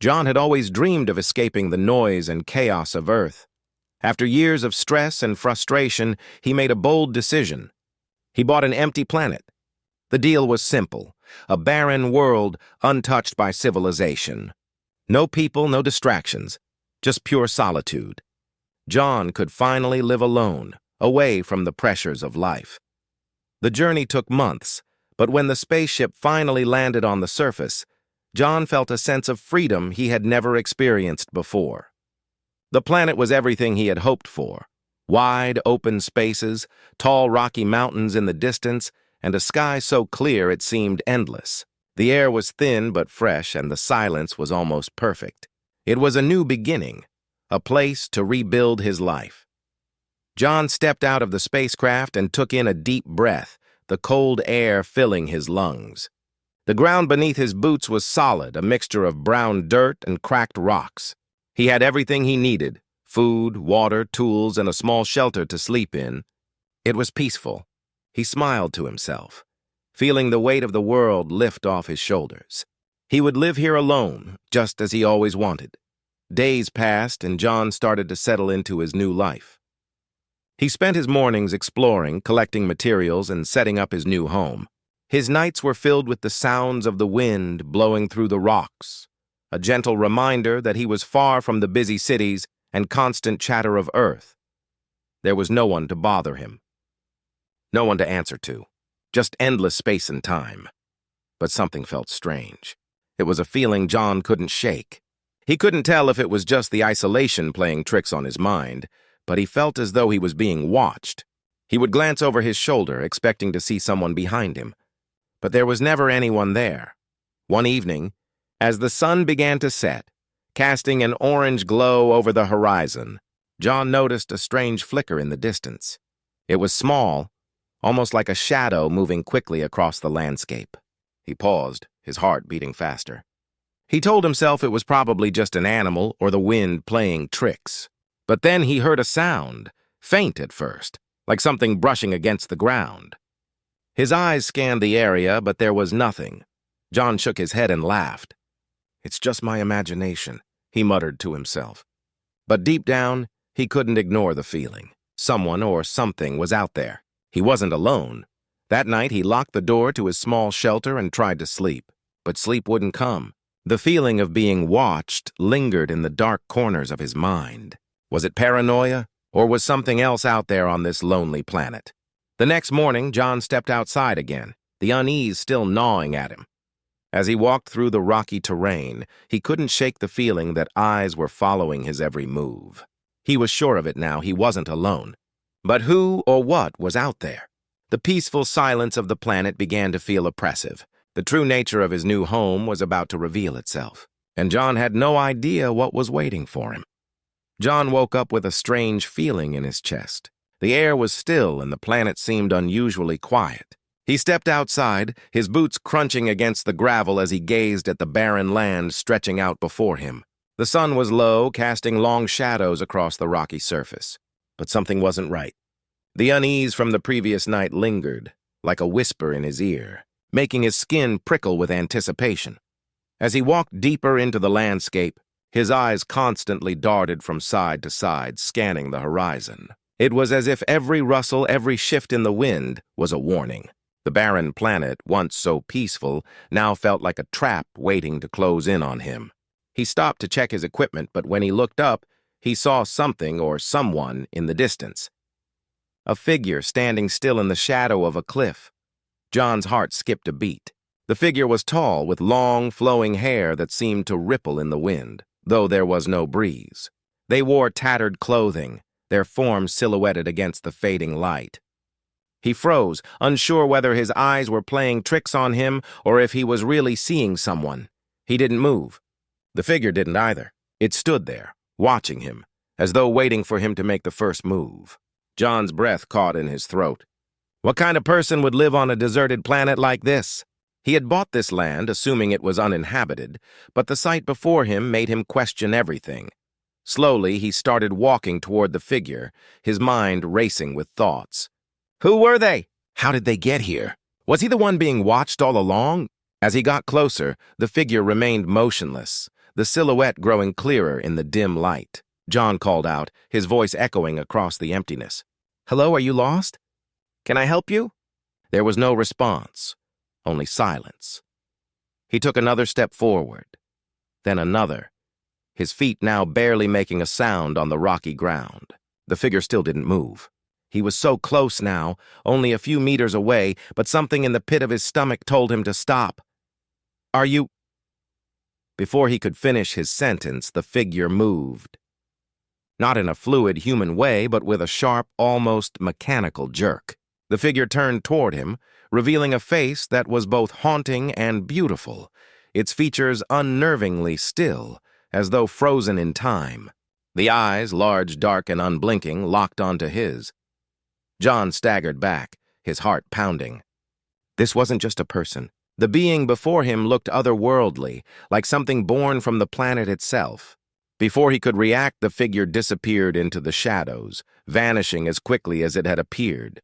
John had always dreamed of escaping the noise and chaos of Earth. After years of stress and frustration, he made a bold decision. He bought an empty planet. The deal was simple: a barren world untouched by civilization. No people, no distractions, just pure solitude. John could finally live alone, away from the pressures of life. The journey took months, but when the spaceship finally landed on the surface, John felt a sense of freedom he had never experienced before. The planet was everything he had hoped for: wide, open spaces, tall, rocky mountains in the distance, and a sky so clear it seemed endless. The air was thin but fresh, and the silence was almost perfect. It was a new beginning, a place to rebuild his life. John stepped out of the spacecraft and took in a deep breath, the cold air filling his lungs. The ground beneath his boots was solid, a mixture of brown dirt and cracked rocks. He had everything he needed: food, water, tools, and a small shelter to sleep in. It was peaceful. He smiled to himself, feeling the weight of the world lift off his shoulders. He would live here alone, just as he always wanted. Days passed, and John started to settle into his new life. He spent his mornings exploring, collecting materials, and setting up his new home. His nights were filled with the sounds of the wind blowing through the rocks, a gentle reminder that he was far from the busy cities and constant chatter of Earth. There was no one to bother him, no one to answer to, just endless space and time. But something felt strange. It was a feeling John couldn't shake. He couldn't tell if it was just the isolation playing tricks on his mind, but he felt as though he was being watched. He would glance over his shoulder, expecting to see someone behind him, but there was never anyone there. One evening, as the sun began to set, casting an orange glow over the horizon, John noticed a strange flicker in the distance. It was small, almost like a shadow moving quickly across the landscape. He paused, his heart beating faster. He told himself it was probably just an animal or the wind playing tricks. But then he heard a sound, faint at first, like something brushing against the ground. His eyes scanned the area, but there was nothing. John shook his head and laughed. "It's just my imagination," he muttered to himself. But deep down, he couldn't ignore the feeling. Someone or something was out there. He wasn't alone. That night, he locked the door to his small shelter and tried to sleep. But sleep wouldn't come. The feeling of being watched lingered in the dark corners of his mind. Was it paranoia, or was something else out there on this lonely planet? The next morning, John stepped outside again, the unease still gnawing at him. As he walked through the rocky terrain, he couldn't shake the feeling that eyes were following his every move. He was sure of it now, he wasn't alone. But who or what was out there? The peaceful silence of the planet began to feel oppressive. The true nature of his new home was about to reveal itself, and John had no idea what was waiting for him. John woke up with a strange feeling in his chest. The air was still and the planet seemed unusually quiet. He stepped outside, his boots crunching against the gravel as he gazed at the barren land stretching out before him. The sun was low, casting long shadows across the rocky surface. But something wasn't right. The unease from the previous night lingered, like a whisper in his ear, making his skin prickle with anticipation. As he walked deeper into the landscape, his eyes constantly darted from side to side, scanning the horizon. It was as if every rustle, every shift in the wind was a warning. The barren planet, once so peaceful, now felt like a trap waiting to close in on him. He stopped to check his equipment, but when he looked up, he saw something or someone in the distance. A figure standing still in the shadow of a cliff. John's heart skipped a beat. The figure was tall, with long, flowing hair that seemed to ripple in the wind, though there was no breeze. They wore tattered clothing, their forms silhouetted against the fading light. He froze, unsure whether his eyes were playing tricks on him or if he was really seeing someone. He didn't move. The figure didn't either. It stood there, watching him, as though waiting for him to make the first move. John's breath caught in his throat. What kind of person would live on a deserted planet like this? He had bought this land, assuming it was uninhabited, but the sight before him made him question everything. Slowly, he started walking toward the figure, his mind racing with thoughts. Who were they? How did they get here? Was he the one being watched all along? As he got closer, the figure remained motionless, the silhouette growing clearer in the dim light. John called out, his voice echoing across the emptiness. "Hello, are you lost? Can I help you?" There was no response, only silence. He took another step forward, then another, his feet now barely making a sound on the rocky ground. The figure still didn't move. He was so close now, only a few meters away, but something in the pit of his stomach told him to stop. "Are you—" Before he could finish his sentence, the figure moved. Not in a fluid human way, but with a sharp, almost mechanical jerk. The figure turned toward him, revealing a face that was both haunting and beautiful, its features unnervingly still, as though frozen in time. The eyes, large, dark, and unblinking, locked onto his. John staggered back, his heart pounding. This wasn't just a person. The being before him looked otherworldly, like something born from the planet itself. Before he could react, the figure disappeared into the shadows, vanishing as quickly as it had appeared.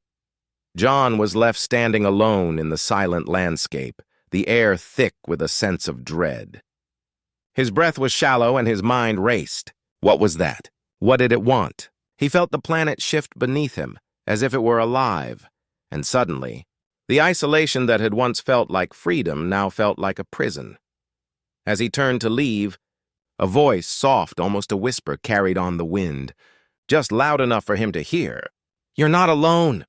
John was left standing alone in the silent landscape, the air thick with a sense of dread. His breath was shallow and his mind raced. What was that? What did it want? He felt the planet shift beneath him, as if it were alive, and suddenly, the isolation that had once felt like freedom now felt like a prison. As he turned to leave, a voice, soft, almost a whisper, carried on the wind, just loud enough for him to hear. "You're not alone."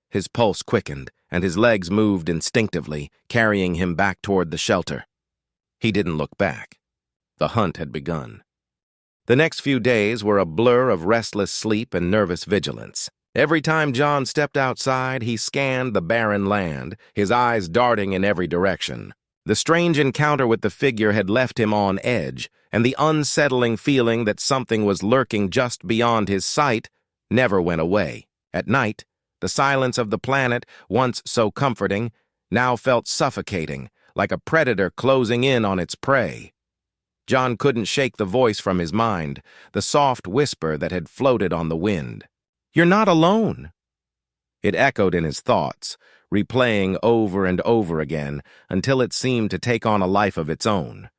His pulse quickened, and his legs moved instinctively, carrying him back toward the shelter. He didn't look back. The hunt had begun. The next few days were a blur of restless sleep and nervous vigilance. Every time John stepped outside, he scanned the barren land, his eyes darting in every direction. The strange encounter with the figure had left him on edge, and the unsettling feeling that something was lurking just beyond his sight never went away. At night, the silence of the planet, once so comforting, now felt suffocating, like a predator closing in on its prey. John couldn't shake the voice from his mind, the soft whisper that had floated on the wind. "You're not alone." It echoed in his thoughts, replaying over and over again until it seemed to take on a life of its own.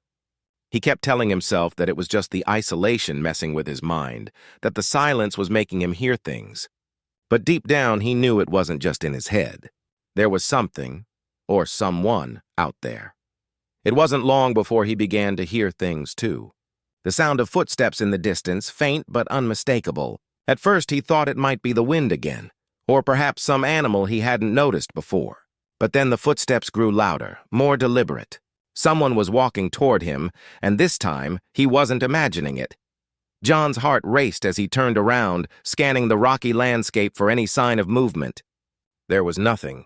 He kept telling himself that it was just the isolation messing with his mind, that the silence was making him hear things. But deep down, he knew it wasn't just in his head. There was something, or someone, out there. It wasn't long before he began to hear things, too. The sound of footsteps in the distance, faint but unmistakable. At first, he thought it might be the wind again, or perhaps some animal he hadn't noticed before. But then the footsteps grew louder, more deliberate. Someone was walking toward him, and this time, he wasn't imagining it. John's heart raced as he turned around, scanning the rocky landscape for any sign of movement. There was nothing,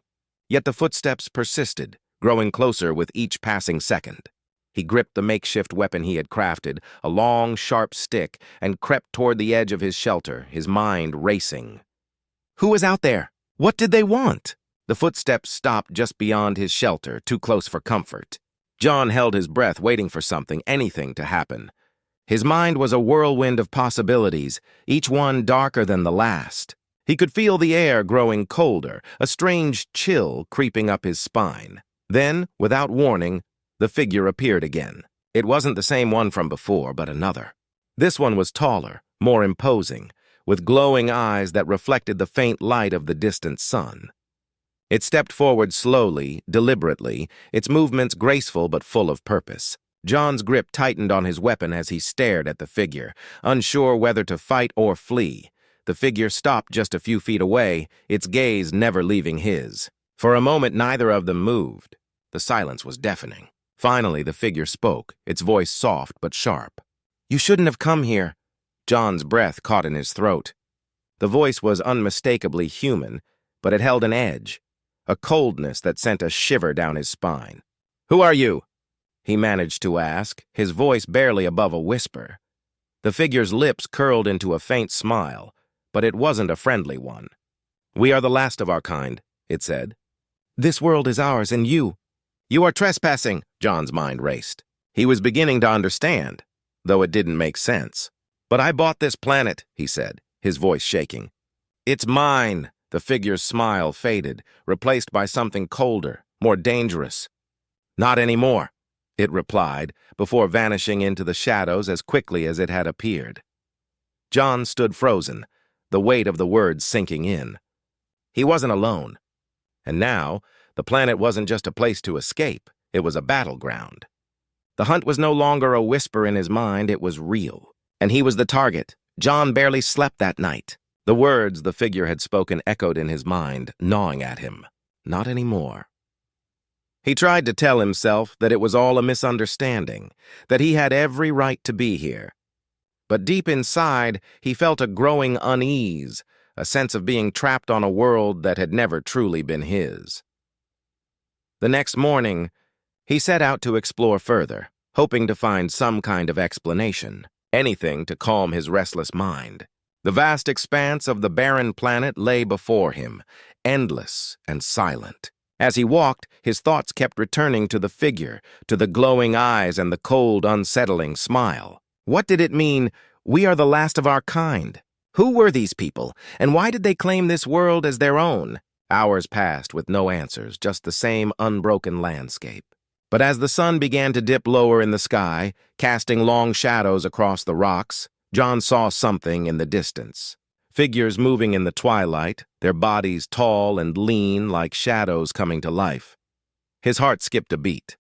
yet the footsteps persisted, growing closer with each passing second. He gripped the makeshift weapon he had crafted, a long, sharp stick, and crept toward the edge of his shelter, his mind racing. Who was out there? What did they want? The footsteps stopped just beyond his shelter, too close for comfort. John held his breath, waiting for something, anything to happen. His mind was a whirlwind of possibilities, each one darker than the last. He could feel the air growing colder, a strange chill creeping up his spine. Then, without warning, the figure appeared again. It wasn't the same one from before, but another. This one was taller, more imposing, with glowing eyes that reflected the faint light of the distant sun. It stepped forward slowly, deliberately, its movements graceful but full of purpose. John's grip tightened on his weapon as he stared at the figure, unsure whether to fight or flee. The figure stopped just a few feet away, its gaze never leaving his. For a moment, neither of them moved. The silence was deafening. Finally, the figure spoke, its voice soft but sharp. "You shouldn't have come here." John's breath caught in his throat. The voice was unmistakably human, but it held an edge, a coldness that sent a shiver down his spine. "Who are you?" he managed to ask, his voice barely above a whisper. The figure's lips curled into a faint smile, but it wasn't a friendly one. "We are the last of our kind," it said. "This world is ours, and you are trespassing," John's mind raced. He was beginning to understand, though it didn't make sense. "But I bought this planet," he said, his voice shaking. "It's mine." The figure's smile faded, replaced by something colder, more dangerous. "Not anymore." it replied, before vanishing into the shadows as quickly as it had appeared. John stood frozen, the weight of the words sinking in. He wasn't alone. And now, the planet wasn't just a place to escape, it was a battleground. The hunt was no longer a whisper in his mind, it was real. And he was the target. John barely slept that night. The words the figure had spoken echoed in his mind, gnawing at him. Not anymore. He tried to tell himself that it was all a misunderstanding, that he had every right to be here. But deep inside, he felt a growing unease, a sense of being trapped on a world that had never truly been his. The next morning, he set out to explore further, hoping to find some kind of explanation, anything to calm his restless mind. The vast expanse of the barren planet lay before him, endless and silent. As he walked, his thoughts kept returning to the figure, to the glowing eyes and the cold, unsettling smile. What did it mean, "We are the last of our kind"? Who were these people, and why did they claim this world as their own? Hours passed with no answers, just the same unbroken landscape. But as the sun began to dip lower in the sky, casting long shadows across the rocks, John saw something in the distance. Figures moving in the twilight, their bodies tall and lean like shadows coming to life. His heart skipped a beat.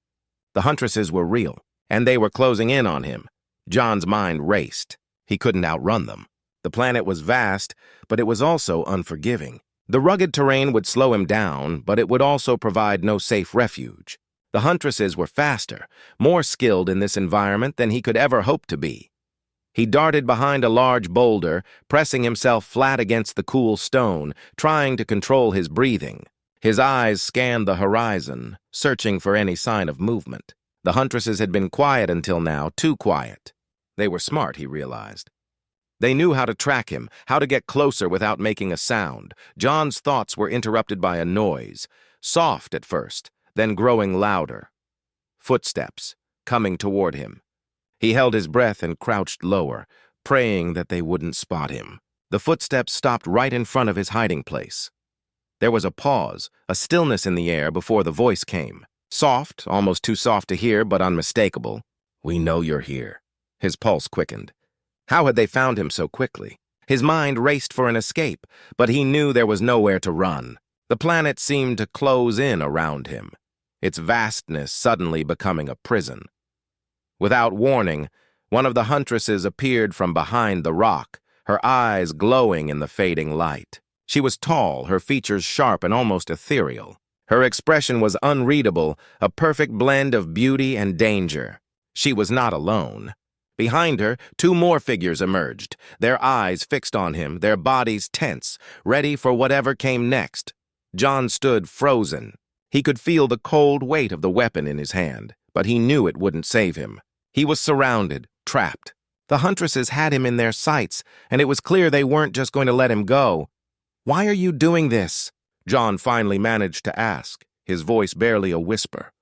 The Huntresses were real, and they were closing in on him. John's mind raced. He couldn't outrun them. The planet was vast, but it was also unforgiving. The rugged terrain would slow him down, but it would also provide no safe refuge. The Huntresses were faster, more skilled in this environment than he could ever hope to be. He darted behind a large boulder, pressing himself flat against the cool stone, trying to control his breathing. His eyes scanned the horizon, searching for any sign of movement. The Huntresses had been quiet until now, too quiet. They were smart, he realized. They knew how to track him, how to get closer without making a sound. John's thoughts were interrupted by a noise, soft at first, then growing louder. Footsteps, coming toward him. He held his breath and crouched lower, praying that they wouldn't spot him. The footsteps stopped right in front of his hiding place. There was a pause, a stillness in the air before the voice came. Soft, almost too soft to hear, but unmistakable. "We know you're here." His pulse quickened. How had they found him so quickly? His mind raced for an escape, but he knew there was nowhere to run. The planet seemed to close in around him, its vastness suddenly becoming a prison. Without warning, one of the Huntresses appeared from behind the rock, her eyes glowing in the fading light. She was tall, her features sharp and almost ethereal. Her expression was unreadable, a perfect blend of beauty and danger. She was not alone. Behind her, two more figures emerged, their eyes fixed on him, their bodies tense, ready for whatever came next. John stood frozen. He could feel the cold weight of the weapon in his hand, but he knew it wouldn't save him. He was surrounded, trapped. The Huntresses had him in their sights, and it was clear they weren't just going to let him go. "Why are you doing this?" John finally managed to ask, his voice barely a whisper.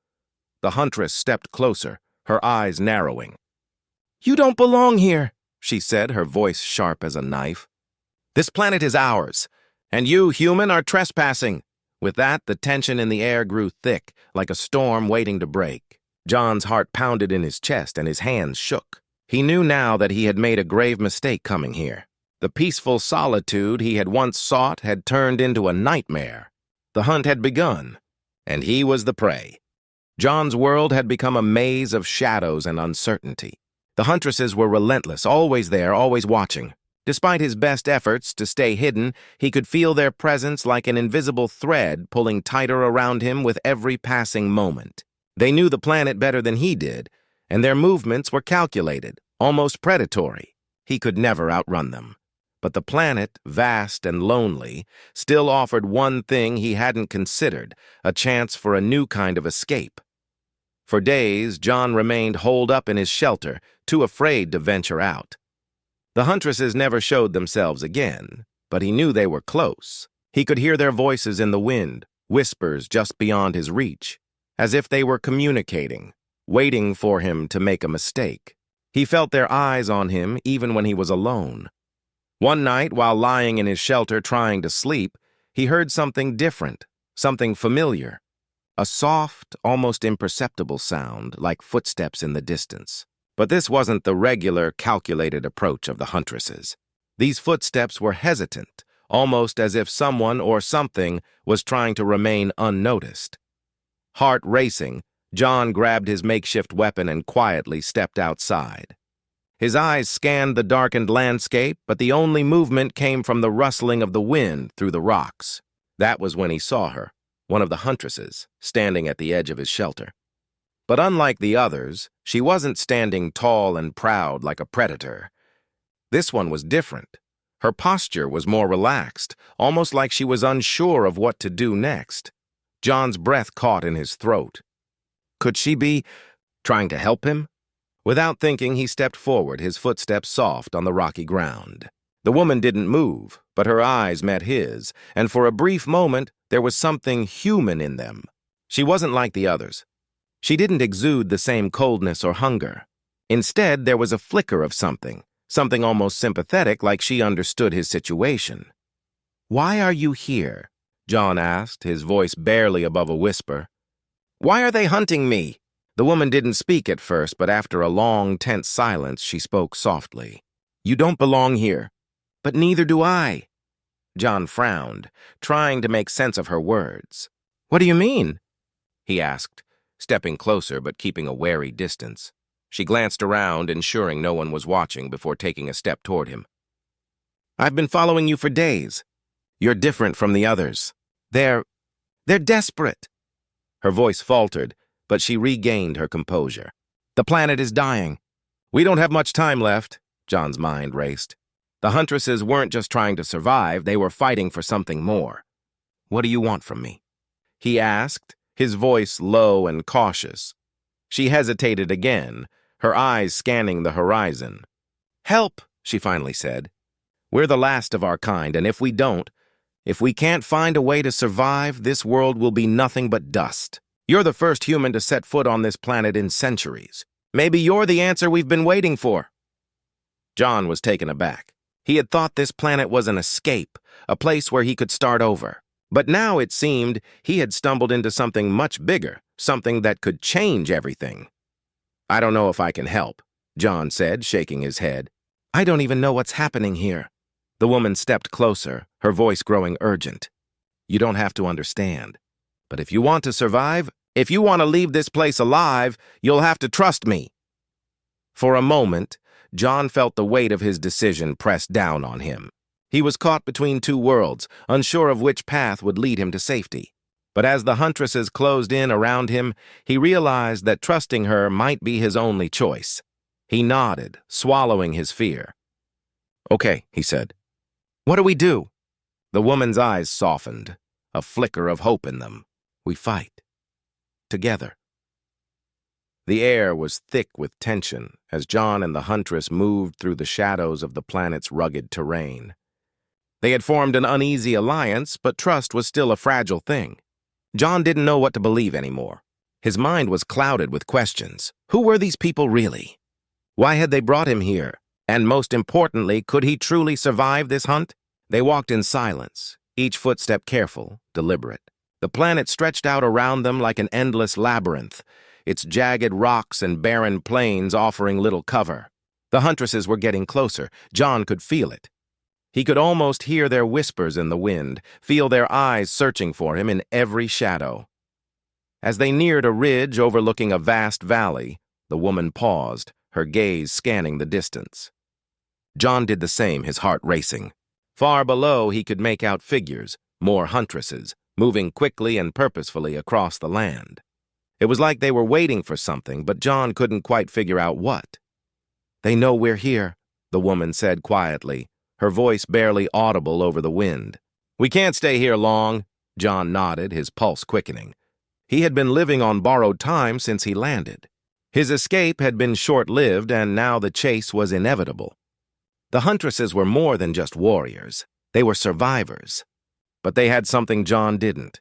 The Huntress stepped closer, her eyes narrowing. "You don't belong here," she said, her voice sharp as a knife. "This planet is ours, and you, human, are trespassing." With that, the tension in the air grew thick, like a storm waiting to break. John's heart pounded in his chest and his hands shook. He knew now that he had made a grave mistake coming here. The peaceful solitude he had once sought had turned into a nightmare. The hunt had begun, and he was the prey. John's world had become a maze of shadows and uncertainty. The Huntresses were relentless, always there, always watching. Despite his best efforts to stay hidden, he could feel their presence like an invisible thread pulling tighter around him with every passing moment. They knew the planet better than he did, and their movements were calculated, almost predatory. He could never outrun them. But the planet, vast and lonely, still offered one thing he hadn't considered, a chance for a new kind of escape. For days, John remained holed up in his shelter, too afraid to venture out. The Huntresses never showed themselves again, but he knew they were close. He could hear their voices in the wind, whispers just beyond his reach, as if they were communicating, waiting for him to make a mistake. He felt their eyes on him even when he was alone. One night, while lying in his shelter trying to sleep, he heard something different, something familiar. a soft, almost imperceptible sound like footsteps in the distance. But this wasn't the regular, calculated approach of the Huntresses. These footsteps were hesitant, almost as if someone or something was trying to remain unnoticed. Heart racing, John grabbed his makeshift weapon and quietly stepped outside. His eyes scanned the darkened landscape, but the only movement came from the rustling of the wind through the rocks. That was when he saw her, one of the Huntresses, standing at the edge of his shelter. But unlike the others, she wasn't standing tall and proud like a predator. This one was different. Her posture was more relaxed, almost like she was unsure of what to do next. John's breath caught in his throat. Could she be trying to help him? Without thinking, he stepped forward, his footsteps soft on the rocky ground. The woman didn't move, but her eyes met his, and for a brief moment, there was something human in them. She wasn't like the others. She didn't exude the same coldness or hunger. Instead, there was a flicker of something almost sympathetic, like she understood his situation. "Why are you here?" John asked, his voice barely above a whisper. "Why are they hunting me?" The woman didn't speak at first, but after a long, tense silence, she spoke softly. "You don't belong here." "But neither do I." John frowned, trying to make sense of her words. "What do you mean?" he asked, stepping closer but keeping a wary distance. She glanced around, ensuring no one was watching before taking a step toward him. "I've been following you for days. You're different from the others. They're desperate." Her voice faltered, but she regained her composure. "The planet is dying. We don't have much time left." John's mind raced. The Huntresses weren't just trying to survive, they were fighting for something more. "What do you want from me?" he asked, his voice low and cautious. She hesitated again, her eyes scanning the horizon. "Help," she finally said. "We're the last of our kind, and if we can't find a way to survive, this world will be nothing but dust. You're the first human to set foot on this planet in centuries. Maybe you're the answer we've been waiting for." John was taken aback. He had thought this planet was an escape, a place where he could start over. But now it seemed he had stumbled into something much bigger, something that could change everything. "I don't know if I can help," John said, shaking his head. "I don't even know what's happening here." The woman stepped closer, her voice growing urgent. "You don't have to understand. But if you want to survive, if you want to leave this place alive, you'll have to trust me." For a moment, John felt the weight of his decision press down on him. He was caught between two worlds, unsure of which path would lead him to safety. But as the Huntresses closed in around him, he realized that trusting her might be his only choice. He nodded, swallowing his fear. "Okay," he said. "What do we do?" The woman's eyes softened, a flicker of hope in them. "We fight. Together." The air was thick with tension as John and the Huntress moved through the shadows of the planet's rugged terrain. They had formed an uneasy alliance, but trust was still a fragile thing. John didn't know what to believe anymore. His mind was clouded with questions. Who were these people really? Why had they brought him here? And most importantly, could he truly survive this hunt? They walked in silence, each footstep careful, deliberate. The planet stretched out around them like an endless labyrinth, its jagged rocks and barren plains offering little cover. The Huntresses were getting closer. John could feel it. He could almost hear their whispers in the wind, feel their eyes searching for him in every shadow. As they neared a ridge overlooking a vast valley, the woman paused, her gaze scanning the distance. John did the same, his heart racing. Far below, he could make out figures, more Huntresses, moving quickly and purposefully across the land. It was like they were waiting for something, but John couldn't quite figure out what. "They know we're here," the woman said quietly, her voice barely audible over the wind. "We can't stay here long," John nodded, his pulse quickening. He had been living on borrowed time since he landed. His escape had been short-lived, and now the chase was inevitable. The Huntresses were more than just warriors. They were survivors. But they had something John didn't: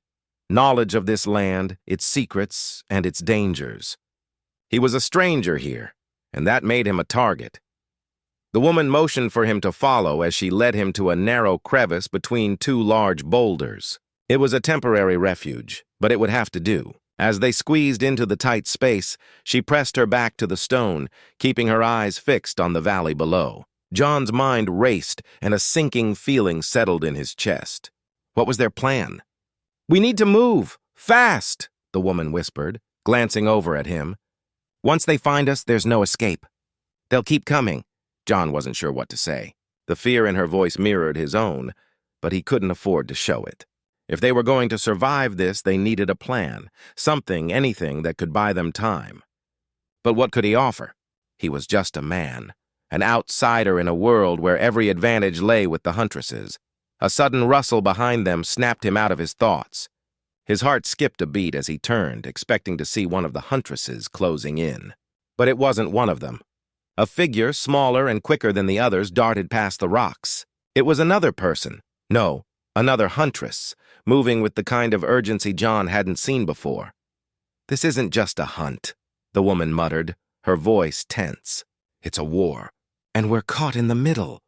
knowledge of this land, its secrets, and its dangers. He was a stranger here, and that made him a target. The woman motioned for him to follow as she led him to a narrow crevice between two large boulders. It was a temporary refuge, but it would have to do. As they squeezed into the tight space, she pressed her back to the stone, keeping her eyes fixed on the valley below. John's mind raced, and a sinking feeling settled in his chest. What was their plan? "We need to move! Fast!" the woman whispered, glancing over at him. "Once they find us, there's no escape. They'll keep coming." John wasn't sure what to say. The fear in her voice mirrored his own, but he couldn't afford to show it. If they were going to survive this, they needed a plan, something, anything that could buy them time. But what could he offer? He was just a man, an outsider in a world where every advantage lay with the Huntresses. A sudden rustle behind them snapped him out of his thoughts. His heart skipped a beat as he turned, expecting to see one of the Huntresses closing in. But it wasn't one of them. A figure, smaller and quicker than the others, darted past the rocks. It was another person. No, another Huntress, moving with the kind of urgency John hadn't seen before. "This isn't just a hunt," the woman muttered, her voice tense. "It's a war, and we're caught in the middle."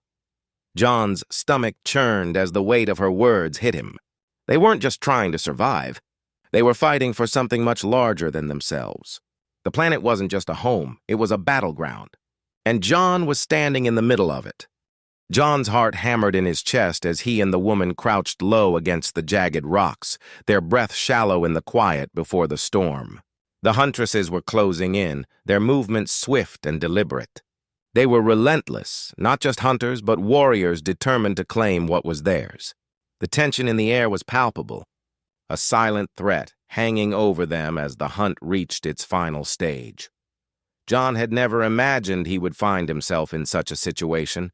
John's stomach churned as the weight of her words hit him. They weren't just trying to survive. They were fighting for something much larger than themselves. The planet wasn't just a home, it was a battleground. And John was standing in the middle of it. John's heart hammered in his chest as he and the woman crouched low against the jagged rocks, their breath shallow in the quiet before the storm. The Huntresses were closing in, their movements swift and deliberate. They were relentless, not just hunters, but warriors determined to claim what was theirs. The tension in the air was palpable, a silent threat hanging over them as the hunt reached its final stage. John had never imagined he would find himself in such a situation,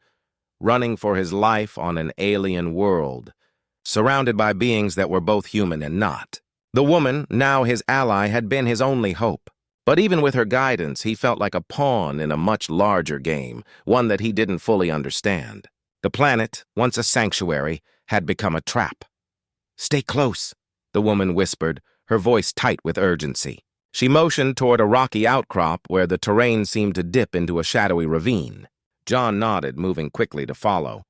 running for his life on an alien world, surrounded by beings that were both human and not. The woman, now his ally, had been his only hope. But even with her guidance, he felt like a pawn in a much larger game, one that he didn't fully understand. The planet, once a sanctuary, had become a trap. "Stay close," the woman whispered, her voice tight with urgency. She motioned toward a rocky outcrop where the terrain seemed to dip into a shadowy ravine. John nodded, moving quickly to follow.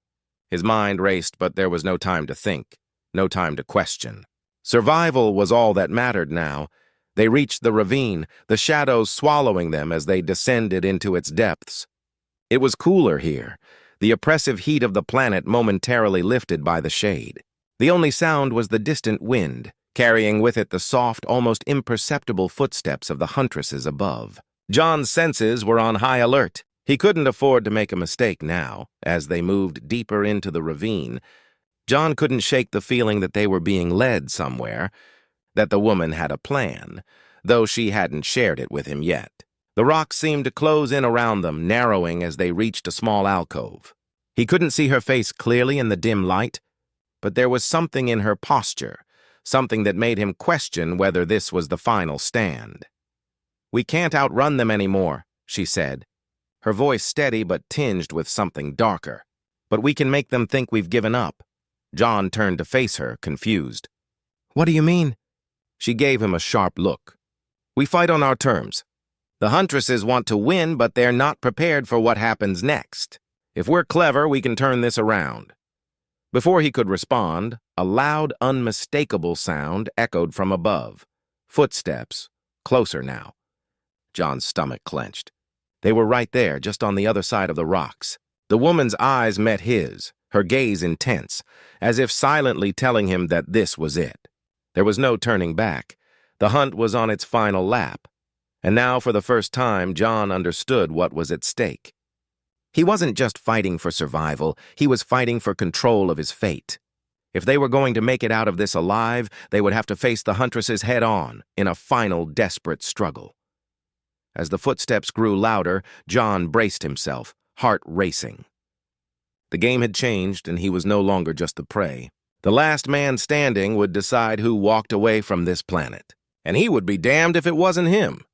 His mind raced, but there was no time to think, no time to question. Survival was all that mattered now. They reached the ravine, the shadows swallowing them as they descended into its depths. It was cooler here, the oppressive heat of the planet momentarily lifted by the shade. The only sound was the distant wind, carrying with it the soft, almost imperceptible footsteps of the Huntresses above. John's senses were on high alert. He couldn't afford to make a mistake now. As they moved deeper into the ravine, John couldn't shake the feeling that they were being led somewhere, that the woman had a plan, though she hadn't shared it with him yet. The rocks seemed to close in around them, narrowing as they reached a small alcove. He couldn't see her face clearly in the dim light, but there was something in her posture, something that made him question whether this was the final stand. "We can't outrun them anymore," she said, her voice steady but tinged with something darker. "But we can make them think we've given up." John turned to face her, confused. "What do you mean?" She gave him a sharp look. "We fight on our terms. The Huntresses want to win, but they're not prepared for what happens next. If we're clever, we can turn this around." Before he could respond, a loud, unmistakable sound echoed from above. Footsteps, closer now. John's stomach clenched. They were right there, just on the other side of the rocks. The woman's eyes met his, her gaze intense, as if silently telling him that this was it. There was no turning back. The hunt was on its final lap. And now, for the first time, John understood what was at stake. He wasn't just fighting for survival, he was fighting for control of his fate. If they were going to make it out of this alive, they would have to face the Huntresses head-on, in a final, desperate struggle. As the footsteps grew louder, John braced himself, heart racing. The game had changed, and he was no longer just the prey. The last man standing would decide who walked away from this planet. And he would be damned if it wasn't him.